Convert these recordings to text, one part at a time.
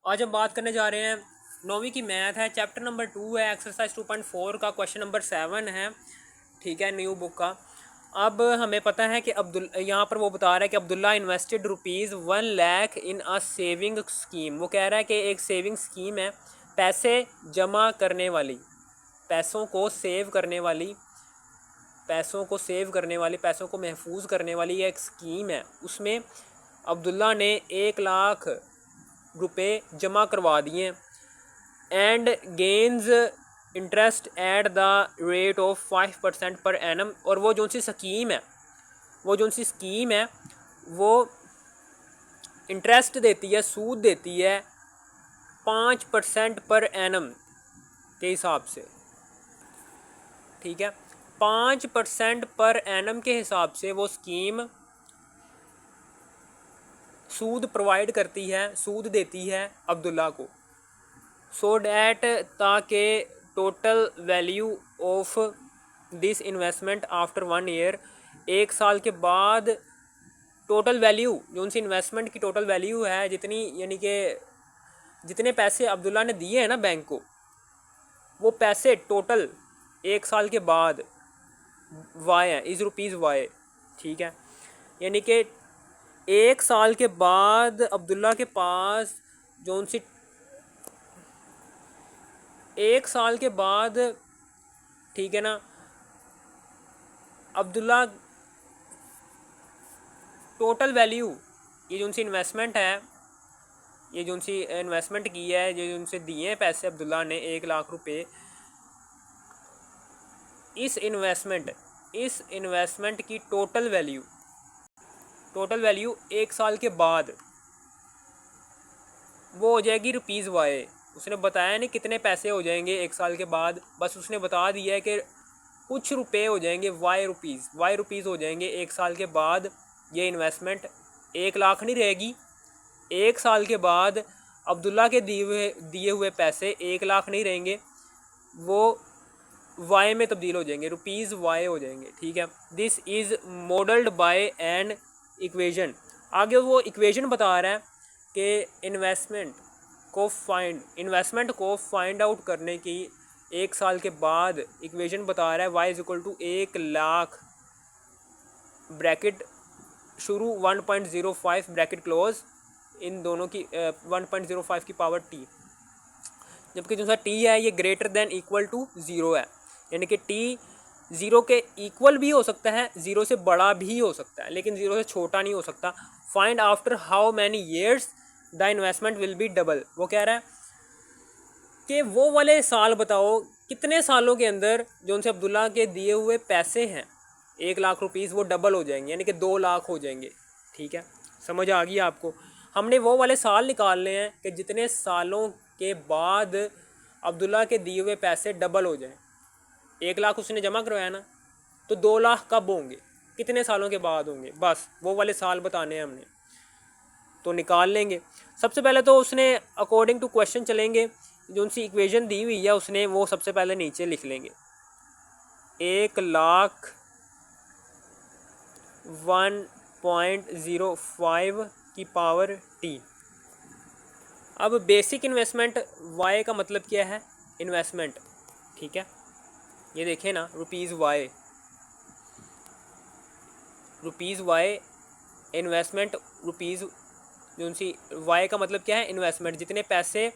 आज हम बात करने जा रहे हैं 9वीं की मैथ है, चैप्टर नंबर 2 है, एक्सरसाइज 2.4 का क्वेश्चन नंबर 7 है। ठीक है, न्यू बुक का। अब हमें पता है कि यहाँ पर वो बता रहा है कि Abdullah invested ₹1,00,000 in a saving scheme. वो कह रहा है कि एक सेविंग स्कीम है, पैसे जमा करने वाली, पैसों को सेव करने वाली, पैसों को महफूज करने वाली ये एक स्कीम है। उसमें अब्दुल्ला ने 1,00,000 रुपए जमा करवा दिए and gains interest at the rate of 5% per annum. और वो जो सी स्कीम है वो इंटरेस्ट देती है, सूद देती है 5% पर एनम के हिसाब से। ठीक है, 5% पर एनम के हिसाब से वो स्कीम सूद प्रोवाइड करती है, सूद देती है अब्दुल्ला को, सो डैट ताकि total value of this investment after 1 year, 1 साल के बाद टोटल वैल्यू जो उनसे इन्वेस्टमेंट की टोटल वैल्यू है, जितनी यानी कि जितने पैसे अब्दुल्ला ने दिए हैं ना बैंक को, वो पैसे टोटल 1 साल के बाद वाई है, इज़ रुपीज़ वाई। ठीक है, यानी कि 1 साल के बाद अब्दुल्ला के पास जो उनसे 1 साल के बाद, ठीक है ना, अब्दुल्ला टोटल वैल्यू, ये जो उनसे इन्वेस्टमेंट है, ये जो उनसे इन्वेस्टमेंट की है, जो उनसे दिए हैं पैसे अब्दुल्ला ने 1,00,000 रुपये, इस इन्वेस्टमेंट की टोटल वैल्यू 1 साल के बाद वो हो जाएगी रुपीज़ वाई। उसने बताया नहीं कितने पैसे हो जाएंगे 1 साल के बाद, बस उसने बता दिया है कि कुछ रुपए हो जाएंगे, वाई रुपीज़ हो जाएंगे 1 साल के बाद। ये इन्वेस्टमेंट 1,00,000 नहीं रहेगी, 1 साल के बाद अब्दुल्ला के दिए हुए पैसे 1,00,000 नहीं रहेंगे, वो वाई में तब्दील हो जाएंगे, रुपीज़ वाई हो जाएंगे। ठीक है, this is modelled by an equation. आगे वो इक्वेशन बता रहा है कि इन्वेस्टमेंट को फाइंड आउट करने की 1 साल के बाद इक्वेशन बता रहा है। Y is equal to 1,00,000 bracket शुरू 1.05 ब्रैकेट क्लोज, इन दोनों की 1.05 की पावर टी, जबकि जो सा टी है ये ग्रेटर देन इक्वल टू 0 है, यानी कि टी 0 के इक्वल भी हो सकता है, 0 से बड़ा भी हो सकता है, लेकिन 0 से छोटा नहीं हो सकता। Find after how many years the investment will be double. वो कह रहा है कि वो वाले साल बताओ कितने सालों के अंदर जो उनसे अब्दुल्ला के दिए हुए पैसे हैं 1,00,000 रुपीज़ वो डबल हो जाएंगे, यानी कि 2,00,000 हो जाएंगे। ठीक है, समझ आ गई आपको। हमने वो वाले साल निकालने हैं कि जितने सालों के बाद अब्दुल्ला के दिए हुए पैसे डबल हो जाएं। 1,00,000 उसने जमा करवाया ना, तो 2,00,000 कब होंगे, कितने सालों के बाद होंगे, बस वो वाले साल बताने हैं हमने, तो निकाल लेंगे। सबसे पहले तो उसने अकॉर्डिंग टू क्वेश्चन चलेंगे, जो उनसी इक्वेशन दी हुई है उसने वो सबसे पहले नीचे लिख लेंगे। 1,00,000 1.05 की पावर टी। अब बेसिक इन्वेस्टमेंट वाई का मतलब क्या है, इन्वेस्टमेंट। ठीक है, ये देखें ना, रुपीज़ वाई इन्वेस्टमेंट, रुपीज़ जो उनसी वाई का मतलब क्या है, इन्वेस्टमेंट। जितने पैसे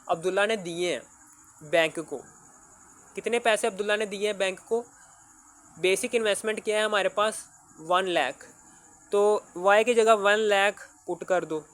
अब्दुल्ला ने दिए हैं बैंक को, कितने पैसे अब्दुल्ला ने दिए हैं बैंक को, बेसिक इन्वेस्टमेंट क्या है हमारे पास 1,00,000, तो वाई की जगह 1,00,000 पुट कर दो।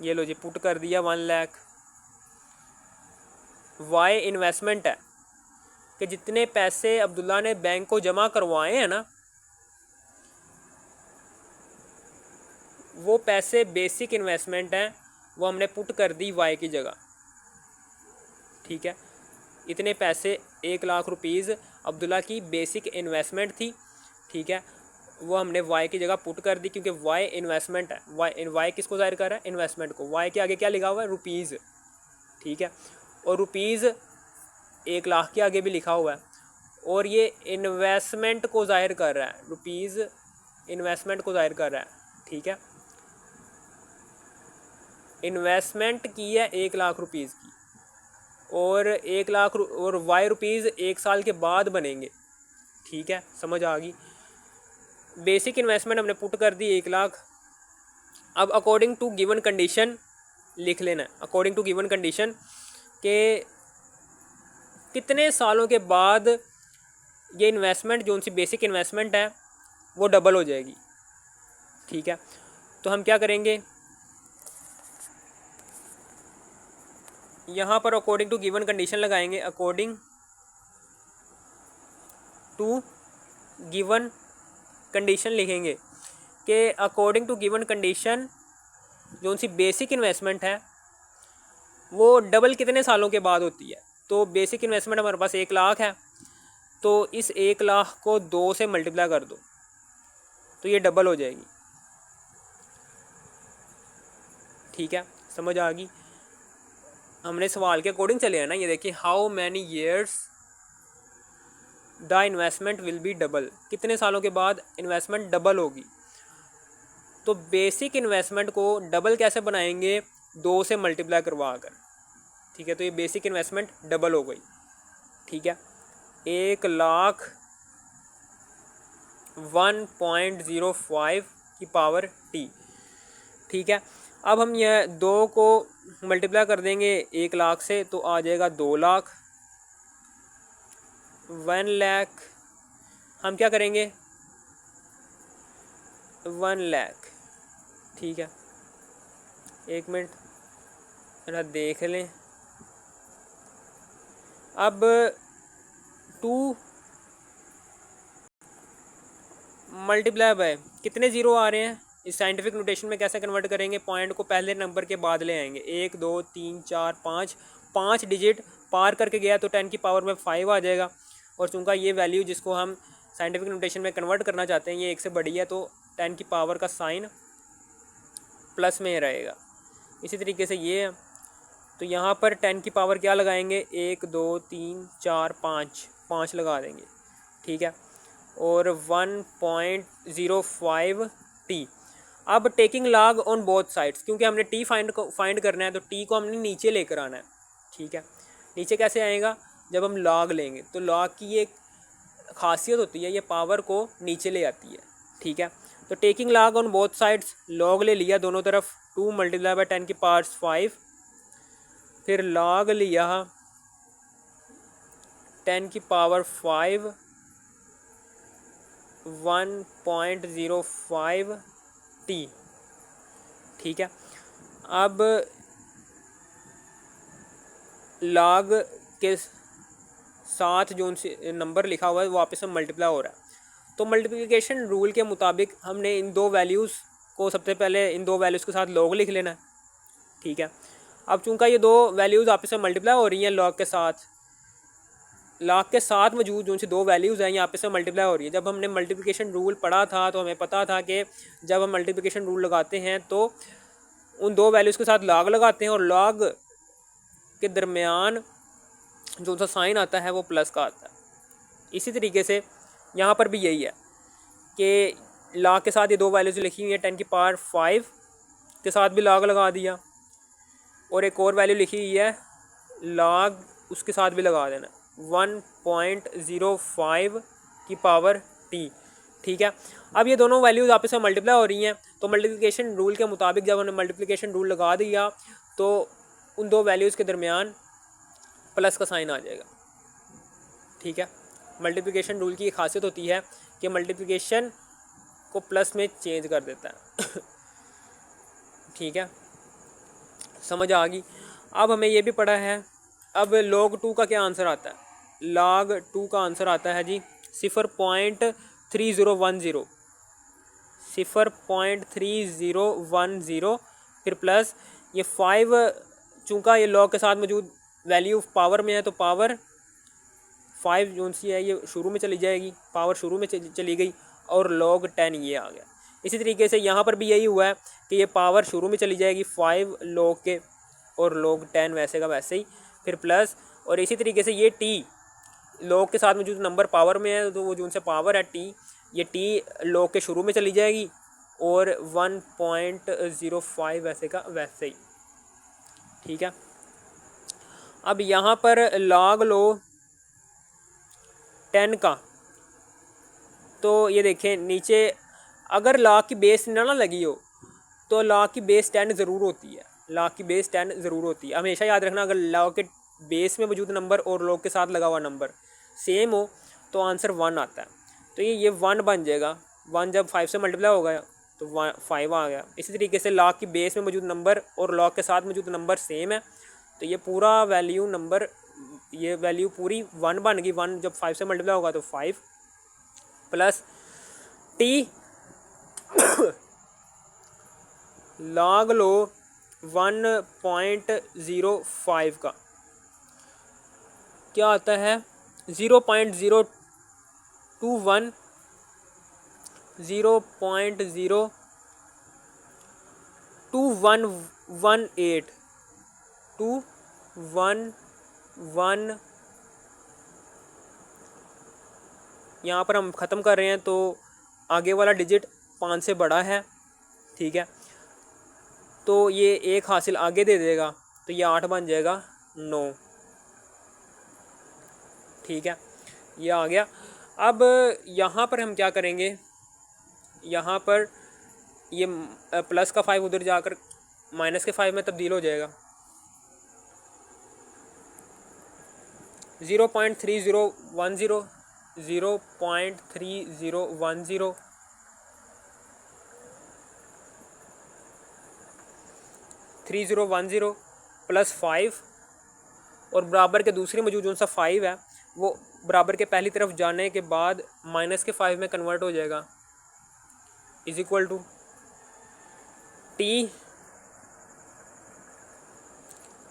ये लो जी, पुट कर दिया 1,00,000। वाई इन्वेस्टमेंट है कि जितने पैसे अब्दुल्ला ने बैंक को जमा करवाए हैं ना, वो पैसे बेसिक इन्वेस्टमेंट हैं, वो हमने पुट कर दी वाई की जगह। ठीक है, इतने पैसे 1,00,000 रुपीज़ अब्दुल्ला की बेसिक इन्वेस्टमेंट थी। ठीक है, वो हमने वाई की जगह पुट कर दी, क्योंकि वाई इन्वेस्टमेंट है। वाई किसको जाहिर कर रहा है, इन्वेस्टमेंट को। वाई के आगे क्या लिखा हुआ है, रुपीज़। ठीक है, और रुपीज़ 1,00,000 के आगे भी लिखा हुआ है, और ये इन्वेस्टमेंट को जाहिर कर रहा है, रुपीज़ इन्वेस्टमेंट को जाहिर कर रहा है। ठीक है, इन्वेस्टमेंट की है 1,00,000 रुपीज़ की, और 1,00,000 और वाई रुपीज़ 1 साल के बाद बनेंगे। ठीक है, समझ आ गई। बेसिक इन्वेस्टमेंट हमने पुट कर दी 1,00,000। अब अकॉर्डिंग टू गिवन कंडीशन लिख लेना है, अकॉर्डिंग टू गिवन कंडीशन के कितने सालों के बाद ये इन्वेस्टमेंट जो उनकी बेसिक इन्वेस्टमेंट है वो डबल हो जाएगी। ठीक है, तो हम क्या करेंगे, यहाँ पर अकॉर्डिंग टू गिवन कंडीशन लगाएंगे। अकॉर्डिंग टू गिवन कंडीशन लिखेंगे कि अकॉर्डिंग टू गिवन कंडीशन जो उनकी बेसिक इन्वेस्टमेंट है वो डबल कितने सालों के बाद होती है। तो बेसिक इन्वेस्टमेंट हमारे पास 1,00,000 है, तो इस 1,00,000 को 2 से मल्टीप्लाई कर दो तो ये डबल हो जाएगी। ठीक है, समझ आ गई। हमने सवाल के अकॉर्डिंग चले हैं ना। ये देखिए, how many years the investment will be double, कितने सालों के बाद इन्वेस्टमेंट डबल होगी। तो बेसिक इन्वेस्टमेंट को डबल कैसे बनाएंगे, 2 से मल्टीप्लाई करवा कर। ठीक है, तो ये बेसिक इन्वेस्टमेंट डबल हो गई। ठीक है, 1,00,000 1.05 की पावर टी। ठीक है, अब हम यह 2 को मल्टीप्लाई कर देंगे 1,00,000 से तो आ जाएगा 2,00,000। 1,00,000 हम क्या करेंगे, 1,00,000। ठीक है, 1 मिनट जरा देख लें। अब 2 मल्टीप्लाई बाय कितने ज़ीरो आ रहे हैं, इस साइंटिफिक नोटेशन में कैसे कन्वर्ट करेंगे। पॉइंट को पहले नंबर के बाद ले आएंगे। 1 2 3 4 5 5 डिजिट पार करके गया तो 10 की पावर में 5 आ जाएगा। और चूँकि ये वैल्यू जिसको हम साइंटिफिक नोटेशन में कन्वर्ट करना चाहते हैं ये 1 से बड़ी है तो 10 की पावर का साइन प्लस में रहेगा। इसी तरीके से ये है, तो यहाँ पर 10 की पावर क्या लगाएंगे, 1 2 3 4 5 लगा देंगे। ठीक है, और 1.05 टी। अब taking log on both sides, क्योंकि हमने टी फाइंड करना है तो टी को हमने नीचे लेकर आना है। ठीक है, नीचे कैसे आएगा, जब हम लॉग लेंगे तो लॉग की ये खासियत होती है, ये पावर को नीचे ले आती है। ठीक है, तो taking log on both sides, log ले लिया दोनों तरफ, 2 मल्टीप्लाई बाय 10 की पावर 5, फिर लॉग लिया 10 की पावर 5 1.05 टी। ठीक है, अब लॉग के साथ जो नंबर लिखा हुआ है वो आपस में मल्टीप्लाई हो रहा है। तो मल्टीप्लिकेशन रूल के मुताबिक हमने इन 2 वैल्यूज़ को सबसे पहले इन 2 वैल्यूज़ के साथ लॉग लिख लेना है। ठीक है, अब चूँकि ये 2 वैल्यूज़ आपस में मल्टीप्लाई हो रही हैं लॉग के साथ मौजूद जो 2 वैल्यूज़ हैं ये आपस में मल्टीप्लाई हो रही है। जब हमने मल्टीप्लिकेशन रूल पढ़ा था तो हमें पता था कि जब हम मल्टीप्लिकेशन रूल लगाते हैं तो उन 2 वैल्यूज़ के साथ लॉग लगाते हैं और लॉग के दरमियान जो सा साइन आता है वो प्लस का आता है। इसी तरीके से यहाँ पर भी यही है कि लॉग के साथ ये 2 वैल्यूज़ लिखी हुई है, 10 की पावर 5 के साथ भी लॉग लगा दिया, और एक और वैल्यू लिखी हुई है लॉग उसके साथ भी लगा देना, 1.05 की पावर टी। ठीक है, अब ये दोनों वैल्यूज़ आपस में मल्टीप्लाई हो रही हैं तो मल्टीप्लिकेशन रूल के मुताबिक जब हमने मल्टीप्लिकेशन रूल लगा दिया तो उन 2 वैल्यूज़ के दरमियान प्लस का साइन आ जाएगा। ठीक है, मल्टीप्लिकेशन रूल की एक खासियत होती है कि मल्टीप्लिकेशन को प्लस में चेंज कर देता है। ठीक है, समझ आ गई। अब हमें ये भी पढ़ा है, अब log 2 का क्या आंसर आता है, log 2 का आंसर आता है जी 0.3010, 0.3010, फिर प्लस ये 5, चूँकि ये log के साथ मौजूद वैल्यू पावर में है तो पावर 5 जो सी है ये शुरू में चली जाएगी, पावर शुरू में चली गई और log 10 ये आ गया। इसी तरीके से यहाँ पर भी यही हुआ है कि ये पावर शुरू में चली जाएगी 5 log के और log 10 वैसे का वैसे ही, फिर प्लस, और इसी तरीके से ये टी log के साथ मौजूद नंबर पावर में है तो वो जो उनसे पावर है टी, ये टी log के शुरू में चली जाएगी और 1.05 वैसे का वैसे ही। ठीक है। अब यहाँ पर log लो 10 का, तो ये देखें नीचे अगर log की बेस ना लगी हो तो log की बेस 10 ज़रूर होती है, log की बेस 10 ज़रूर होती है। हमेशा याद रखना, अगर log के बेस में मौजूद नंबर और log के साथ लगा हुआ नंबर सेम हो तो आंसर 1 आता है। तो ये 1 बन जाएगा। 1 जब 5 से मल्टीप्लाई होगा तो 5 आ गया। इसी तरीके से log की बेस में मौजूद नंबर और log के साथ मौजूद नंबर सेम है, तो ये पूरा वैल्यू नंबर, ये वैल्यू पूरी 1 बन गई। 1 जब 5 से मल्टीप्लाई होगा तो 5 प्लस t log लो 1.05 का क्या आता है 0.021 0.02118 2118। यहाँ पर हम ख़त्म कर रहे हैं तो आगे वाला डिजिट 5 से बड़ा है, ठीक है, तो ये 1 हासिल आगे दे देगा, तो ये 8 बन जाएगा 9, ठीक है, ये आ गया। अब यहाँ पर हम क्या करेंगे, यहाँ पर ये प्लस का 5 उधर जाकर माइनस के 5 में तब्दील हो जाएगा। 0.3010 0.3010 3010 प्लस 5 और बराबर के दूसरी मौजूद जो सा 5 है वो बराबर के पहली तरफ जाने के बाद माइनस के 5 में कन्वर्ट हो जाएगा, इज इक्वल टू टी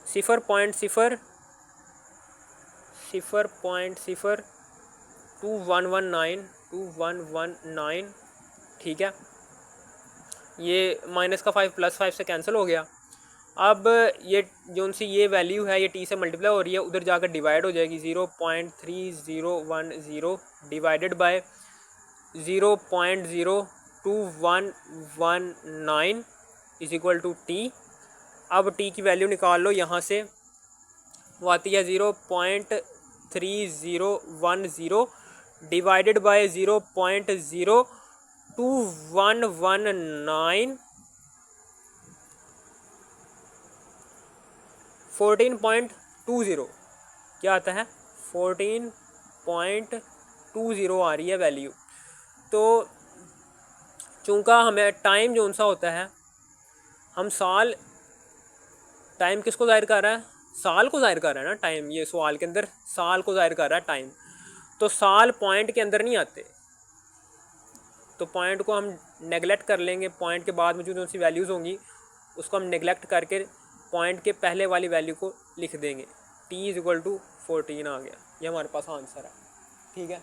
0.02119 ठीक है। ये माइनस का 5 प्लस 5 से कैंसिल हो गया। अब ये जो सी ये वैल्यू है ये टी से मल्टीप्लाई हो रही है, उधर जाकर डिवाइड हो जाएगी। 0.3010 divided by 0.02119 is equal to T. अब टी की वैल्यू निकाल लो यहाँ से, वो आती है 0.3010 डिवाइडेड बाय 0.02119 14.20 क्या आता है 14.20 आ रही है वैल्यू। तो चूँकि हमें टाइम जो सा होता है, हम साल, टाइम किसको ज़ाहिर कर रहा है, साल को ज़ाहिर कर रहा है ना टाइम, ये सवाल के अंदर साल को ज़ाहिर कर रहा है टाइम, तो साल पॉइंट के अंदर नहीं आते, तो पॉइंट को हम नेगलेक्ट कर लेंगे। पॉइंट के बाद में जो सी वैल्यूज़ होंगी उसको हम नेगलेक्ट करके पॉइंट के पहले वाली वैल्यू को लिख देंगे। t इज इक्वल टू 14 आ गया, ये हमारे पास आंसर है, ठीक है।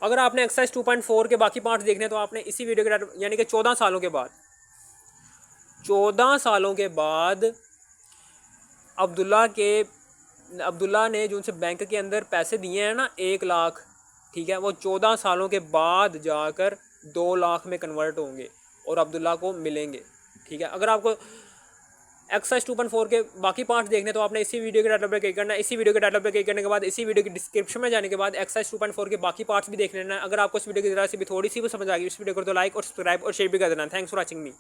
अगर आपने एक्सरसाइज 2.4 के बाकी पार्ट्स देखने हैं तो आपने इसी वीडियो के यानी कि 14 सालों के बाद अब्दुल्ला ने जो उनसे बैंक के अंदर पैसे दिए हैं ना 1 लाख, ठीक है, वो 14 सालों के बाद जाकर 2 लाख में कन्वर्ट होंगे और अब्दुल्ला को मिलेंगे, ठीक है। अगर आपको एक्सरसाइज 2.4 के बाकी पार्ट्स देखने तो आपने इसी वीडियो के टाइटल पर क्लिक करना है। इसी वीडियो के टाइटल पर क्लिक करने के बाद इसी वीडियो के डिस्क्रिप्शन में जाने के बाद एक्सरसाइज 2.4 के बाकी पार्ट्स भी देख लेना है। अगर आपको इस वीडियो की ज़रा सी भी थोड़ी सी भी समझ आ गई इस वीडियो को तो लाइक और सब्सक्राइब और शेयर भी कर देना। Thanks for watching me.